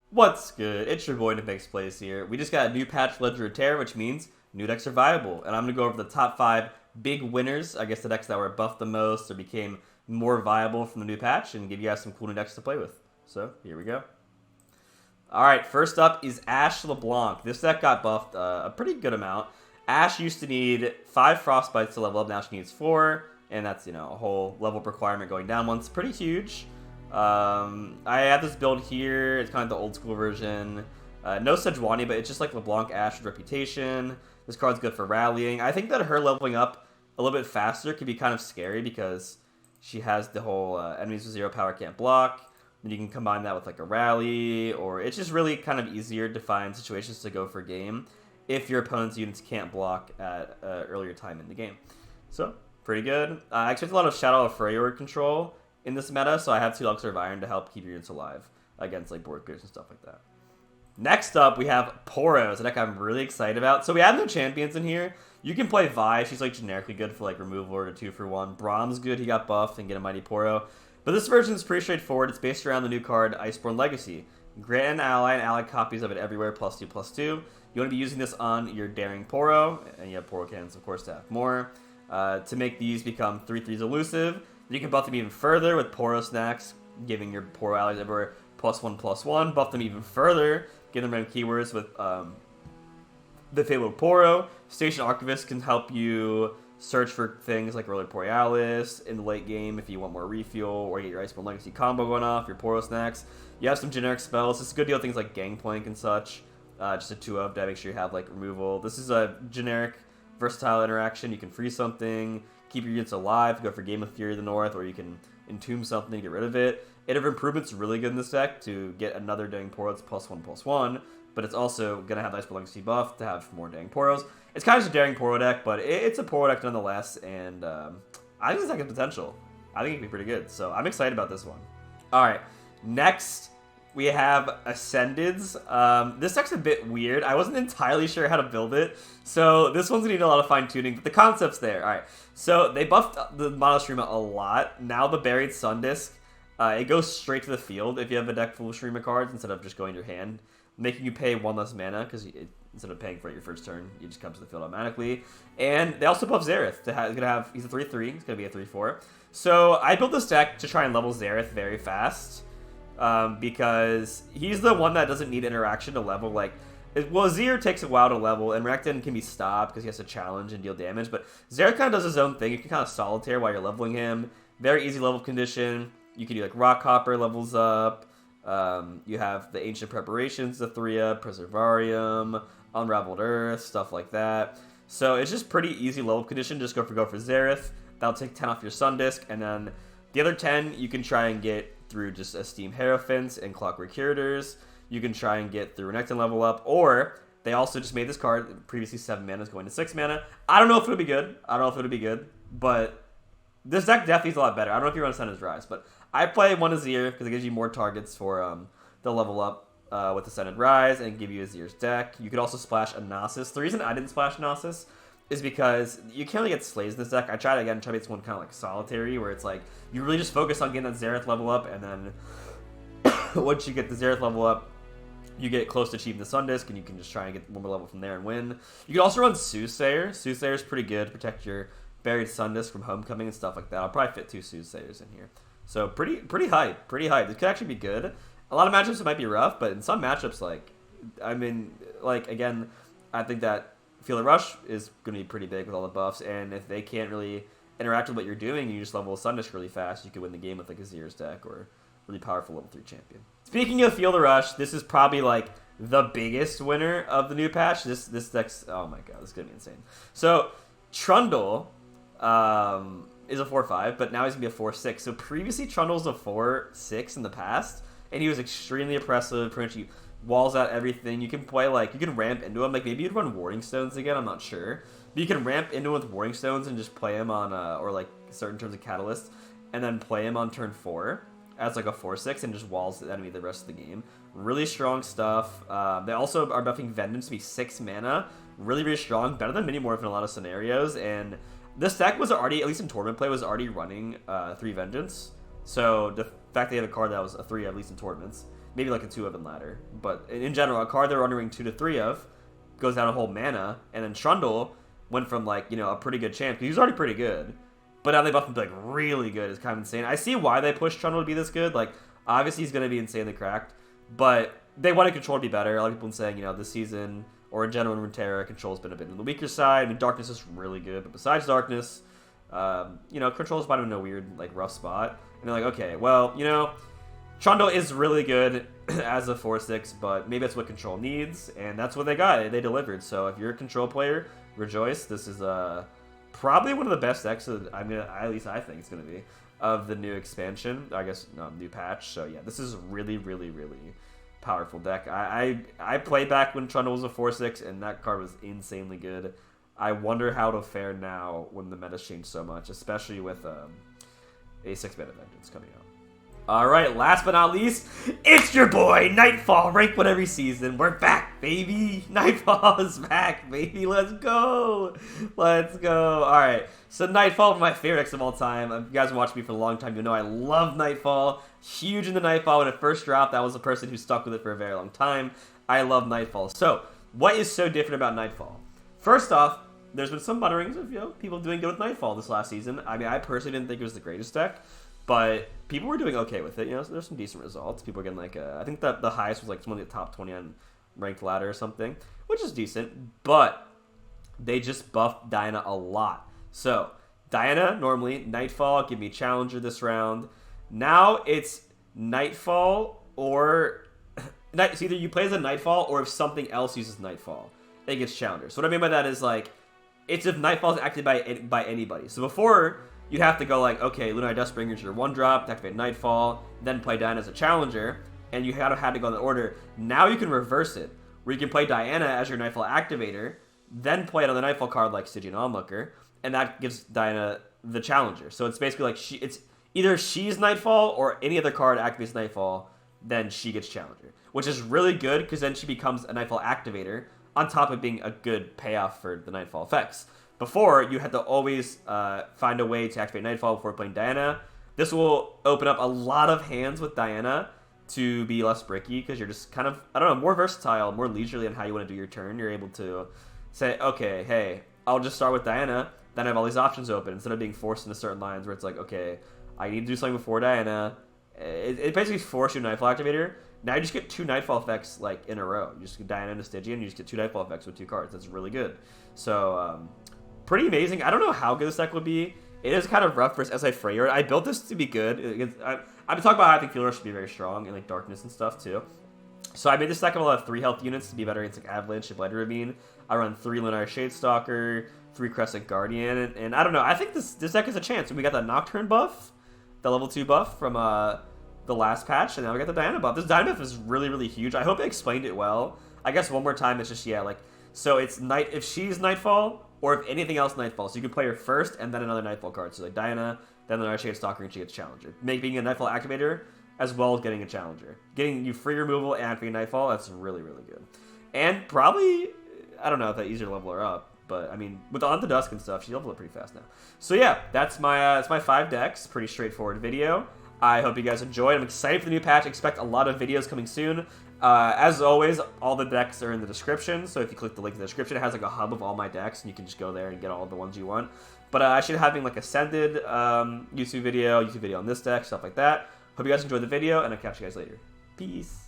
What's good? It's your boy NicMakesPlays here. We just got a new patch led to Runeterra, which means new decks are viable. And I'm going to go over the top 5 big winners, I guess the decks that were buffed the most or became more viable from the new patch, and give you guys some cool new decks to play with. So, here we go. Alright, first up is Ashe LeBlanc. This deck got buffed a pretty good amount. Ashe used to need 5 Frostbites to level up, now she needs 4. And that's, a whole level up requirement going down once. Pretty huge. I have this build here. It's kind of the old school version. No Sejuani, but it's just like LeBlanc Ashe with Reputation. This card's good for rallying. I think that her leveling up a little bit faster could be kind of scary because she has the whole enemies with 0 power can't block. And you can combine that with like a rally, or it's just really kind of easier to find situations to go for game if your opponent's units can't block at an earlier time in the game. So, pretty good. I expect a lot of Shadow of Freljord control in this meta, so I have 2 Elixir of Iron to help keep your units alive against like board clears and stuff like that. Next up, we have Poro. It's a deck I'm really excited about. So we have no champions in here. You can play Vi. She's like generically good for like removal or 2-for-1. Brahm's good. He got buffed and get a Mighty Poro. But this version is pretty straightforward. It's based around the new card Iceborne Legacy. Grant an ally and ally copies of it everywhere, +2/+2. You want to be using this on your Daring Poro, and you have Poro cannons, of course, to have more. To make these become 3/3s elusive. You can buff them even further with Poro Snacks, giving your Poro allies everywhere +1/+1. Buff them even further, give them random keywords with the Fable Poro. Station Archivist can help you search for things like Roller Borealis in the late game if you want more refuel, or get your Iceborne Legacy combo going off, your Poro Snacks. You have some generic spells. It's a good deal, things like Gangplank and such. Just a 2-of to make sure you have like removal. This is a generic versatile interaction. You can freeze something, keep your units alive, go for Game of Fury of the North, or you can entomb something and get rid of it. Iter of Improvement's really good in this deck to get another Dang Poro that's +1/+1, but it's also going to have Iceborne Legacy buff to have more Dang Poros. It's kind of just a Daring Poro deck, but it's a Poro deck nonetheless, and I think this deck has potential. I think it could be pretty good, so I'm excited about this one. Alright, next we have Ascents. This deck's a bit weird. I wasn't entirely sure how to build it, so this one's going to need a lot of fine-tuning, but the concept's there. Alright, so they buffed the Mono Streama a lot. Now the Buried Sun Disc, it goes straight to the field if you have a deck full of Streama cards instead of just going to your hand, making you pay 1 less mana, because instead of paying for it your first turn, you just come to the field automatically. And they also buff Xerath. He's a 3/3, he's going to be a 3/4. So I built this deck to try and level Xerath very fast, because he's the one that doesn't need interaction to level. Like, well, Azir takes a while to level, and Rekton can be stopped because he has to challenge and deal damage, but Xerath kind of does his own thing. You can kind of solitaire while you're leveling him. Very easy level condition. You can do like Rock Hopper levels up. You have the Ancient Preparations, the 3-up, Preservarium, Unraveled Earth, stuff like that. So it's just pretty easy level condition. Just go for Xerath. That'll take 10 off your Sun Disc, and then the other 10 you can try and get through just Esteem Hierophants and Clockwork Curators. You can try and get through Renekton level up, or they also just made this card, previously 7 mana is going to 6 mana. I don't know if it'll be good. But this deck definitely is a lot better. I don't know if you run Ascended Rise, but I play one Azir because it gives you more targets for the level up with Ascended Rise and give you Azir's deck. You could also splash a Nasus. The reason I didn't splash Nasus is because you can't really get Slays in this deck. I tried again, try to make this one kind of like solitary, where it's like you really just focus on getting that Xerath level up, and then once you get the Xerath level up, you get close to achieving the Sun Disc, and you can just try and get one more level from there and win. You can also run Soothsayer. Soothsayer's pretty good to protect your Buried Sun Disc from Homecoming and stuff like that. I'll probably fit 2 Soothsayers in here. So pretty hype. This could actually be good. A lot of matchups it might be rough, but in some matchups, again, I think that Feel the Rush is going to be pretty big with all the buffs, and if they can't really interact with what you're doing, you just level a Sun Disc really fast, you could win the game with like Azir's deck or really powerful level 3 champion. Speaking of Feel the Rush, this is probably like the biggest winner of the new patch. This deck's, oh my god, this is going to be insane. So Trundle is a 4/5, but now he's going to be a 4/6. So previously Trundle was a 4/6 in the past, and he was extremely oppressive. Pretty much he walls out everything. You can play you can ramp into him. Like maybe you'd run Warding Stones again, I'm not sure. But you can ramp into him with Warding Stones and just play him on, or like certain terms of Catalyst, and then play him on turn 4 as like a 4/6 and just walls the enemy the rest of the game. Really strong stuff. They also are buffing Vengeance to be 6 mana. Really strong. Better than Minimorph in a lot of scenarios, and this deck was already, at least in tournament play, was already running 3 Vengeance. So the fact they have a card that was a 3, at least in tournaments, maybe like a 2-of in ladder. But in general, a card they're running 2 to 3 of goes down a whole mana, and then Trundle went from like, you know, a pretty good champ. He was already pretty good, but now they buffed him to like really good. It's kind of insane. I see why they pushed Trundle to be this good. Like, obviously he's going to be insanely cracked, but they wanted control to be better. A lot of people saying, you know, this season or in general in Runeterra, control's been a bit on the weaker side. I mean, darkness is really good, but besides darkness, you know, control's might have been a weird, like, rough spot. And they're like, okay, well, you know, Trundle is really good as a 4/6, but maybe that's what control needs, and that's what they got. They delivered. So if you're a control player, rejoice. This is probably one of the best decks that at least I think it's gonna be, of the new expansion. I guess no, new patch. So yeah, this is a really, really, really powerful deck. I played back when Trundle was a 4/6, and that card was insanely good. I wonder how it'll fare now when the meta's changed so much, especially with a 6-mana Vengeance coming out. Alright, last but not least, it's your boy, Nightfall, rank 1 every season. We're back, baby. Nightfall is back, baby. Let's go. Let's go. Alright, so Nightfall, one of my favorite decks of all time. If you guys have watched me for a long time, you know I love Nightfall. Huge into Nightfall. When it first dropped, I was the person who stuck with it for a very long time. I love Nightfall. So, what is so different about Nightfall? First off, there's been some mutterings of, you know, people doing good with Nightfall this last season. I mean, I personally didn't think it was the greatest deck, but people were doing okay with it. You know, so there's some decent results. People were getting like I think that the highest was like someone in the top 20 on ranked ladder or something, which is decent. But they just buffed Diana a lot. So Diana normally Nightfall, give me Challenger this round. Now it's Nightfall or it's either you play as a Nightfall or if something else uses Nightfall, it gets Challenger. So what I mean by that is like it's if Nightfall is activated by anybody. So before, you'd have to go like, okay, Lunar Dustbringer is your 1-drop to activate Nightfall, then play Diana as a Challenger, and you had to go in the order. Now you can reverse it, where you can play Diana as your Nightfall activator, then play another Nightfall card like Stygian Onlooker, and that gives Diana the Challenger. So it's basically like it's either she's Nightfall or any other card activates Nightfall, then she gets Challenger, which is really good because then she becomes a Nightfall activator, on top of being a good payoff for the Nightfall effects. Before, you had to always find a way to activate Nightfall before playing Diana. This will open up a lot of hands with Diana to be less bricky, because you're just kind of, I don't know, more versatile, more leisurely on how you want to do your turn. You're able to say, okay, hey, I'll just start with Diana, then I have all these options open, instead of being forced into certain lines where it's like, okay, I need to do something before Diana. It basically forces you Nightfall activator. Now you just get 2 Nightfall effects like in a row. You just get Diana and Stygian, and you just get 2 Nightfall effects with 2 cards. That's really good. So, pretty amazing. I don't know how good this deck would be. It is kind of rough versus SI Freyr. I built this to be good. I've been talking about how I think Feeler should be very strong and like darkness and stuff too. So I made this deck of a lot of 3 health units to be better against like Avalanche and Blood Ravine. I run 3 Lunar Shadestalker, 3 Crescent Guardian, and I don't know. I think this deck has a chance. We got that Nocturne buff, the level 2 buff from the last patch, and now we got the Diana buff. This Diana buff is really, really huge. I hope I explained it well. I guess one more time, it's just, yeah, like, so it's if she's Nightfall, or if anything else Nightfall. So you can play her first, and then another Nightfall card. So like Diana, then the Shadestalker, and she gets Challenger. Being a Nightfall activator, as well as getting a Challenger. Getting you free removal and activating Nightfall, that's really, really good. And probably, I don't know if that easier to level her up, but I mean, with On the Dusk and stuff, she leveled up pretty fast now. So yeah, that's my 5 decks. Pretty straightforward video. I hope you guys enjoyed. I'm excited for the new patch. Expect a lot of videos coming soon. As always, all the decks are in the description, so if you click the link in the description, it has like a hub of all my decks, and you can just go there and get all the ones you want. But I should have having like Ascended YouTube video on this deck, stuff like that. Hope you guys enjoyed the video, and I'll catch you guys later. Peace.